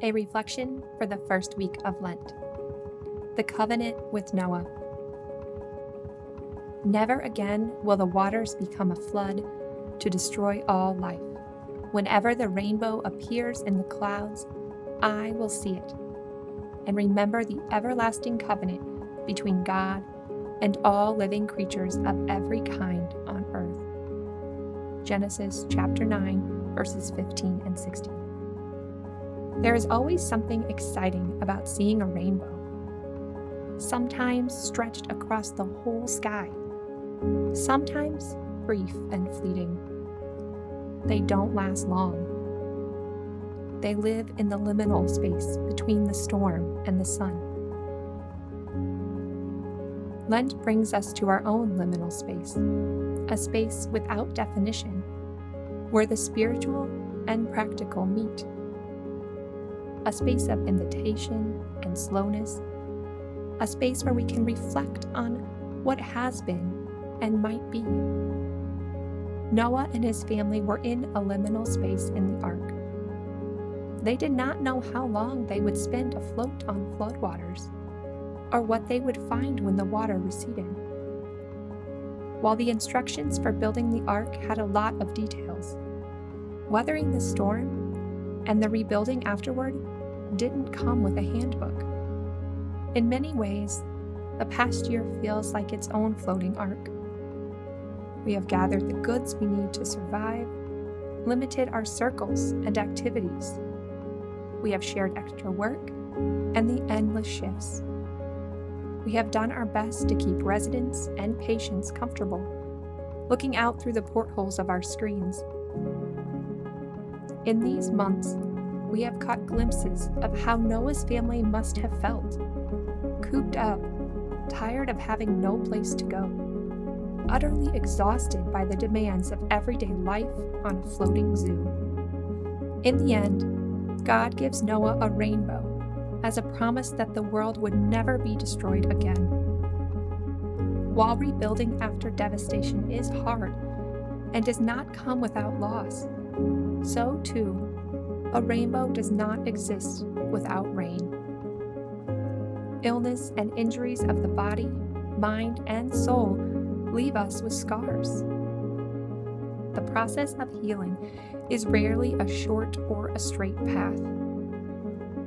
A reflection for the first week of Lent. The covenant with Noah. Never again will the waters become a flood to destroy all life. Whenever the rainbow appears in the clouds, I will see it and remember the everlasting covenant between God and all living creatures of every kind on earth. Genesis chapter 9, verses 15 and 16. There is always something exciting about seeing a rainbow, sometimes stretched across the whole sky, sometimes brief and fleeting. They don't last long. They live in the liminal space between the storm and the sun. Lent brings us to our own liminal space, a space without definition, where the spiritual and practical meet. A space of invitation and slowness, a space where we can reflect on what has been and might be. Noah and his family were in a liminal space in the ark. They did not know how long they would spend afloat on floodwaters, or what they would find when the water receded. While the instructions for building the ark had a lot of details, weathering the storm and the rebuilding afterward didn't come with a handbook. In many ways, the past year feels like its own floating ark. We have gathered the goods we need to survive, limited our circles and activities. We have shared extra work and the endless shifts. We have done our best to keep residents and patients comfortable, looking out through the portholes of our screens. In these months, we have caught glimpses of how Noah's family must have felt, cooped up, tired of having no place to go, utterly exhausted by the demands of everyday life on a floating zoo. In the end, God gives Noah a rainbow as a promise that the world would never be destroyed again. While rebuilding after devastation is hard and does not come without loss, so too, a rainbow does not exist without rain. Illness and injuries of the body, mind, and soul leave us with scars. The process of healing is rarely a short or a straight path.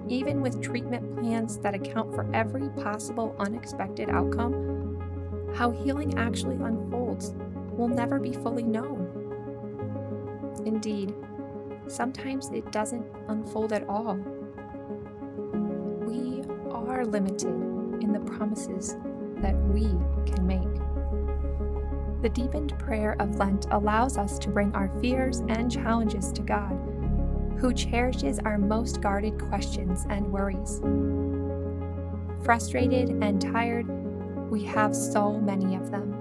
Even with treatment plans that account for every possible unexpected outcome, how healing actually unfolds will never be fully known. Indeed, sometimes it doesn't unfold at all. We are limited in the promises that we can make. The deepened prayer of Lent allows us to bring our fears and challenges to God, who cherishes our most guarded questions and worries. Frustrated and tired, we have so many of them.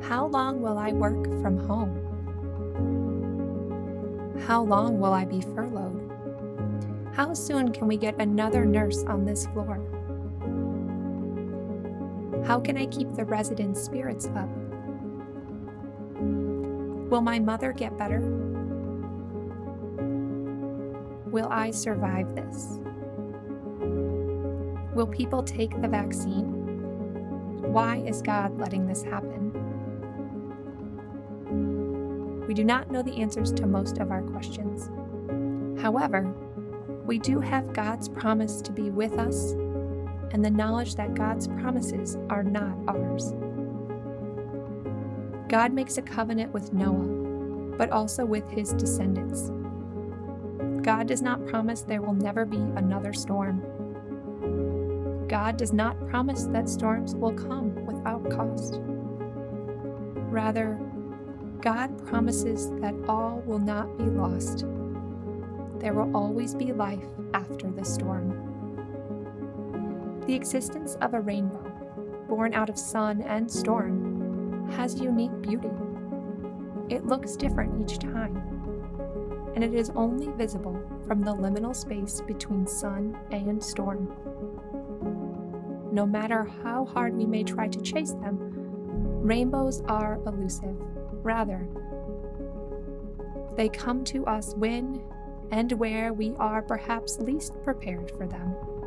How long will I work from home? How long will I be furloughed? How soon can we get another nurse on this floor? How can I keep the residents' spirits up? Will my mother get better? Will I survive this? Will people take the vaccine? Why is God letting this happen? We do not know the answers to most of our questions. However, we do have God's promise to be with us and the knowledge that God's promises are not ours. God makes a covenant with Noah, but also with his descendants. God does not promise there will never be another storm. God does not promise that storms will come without cost. Rather, God promises that all will not be lost. There will always be life after the storm. The existence of a rainbow, born out of sun and storm, has unique beauty. It looks different each time, and it is only visible from the liminal space between sun and storm. No matter how hard we may try to chase them, rainbows are elusive. Rather, they come to us when and where we are perhaps least prepared for them.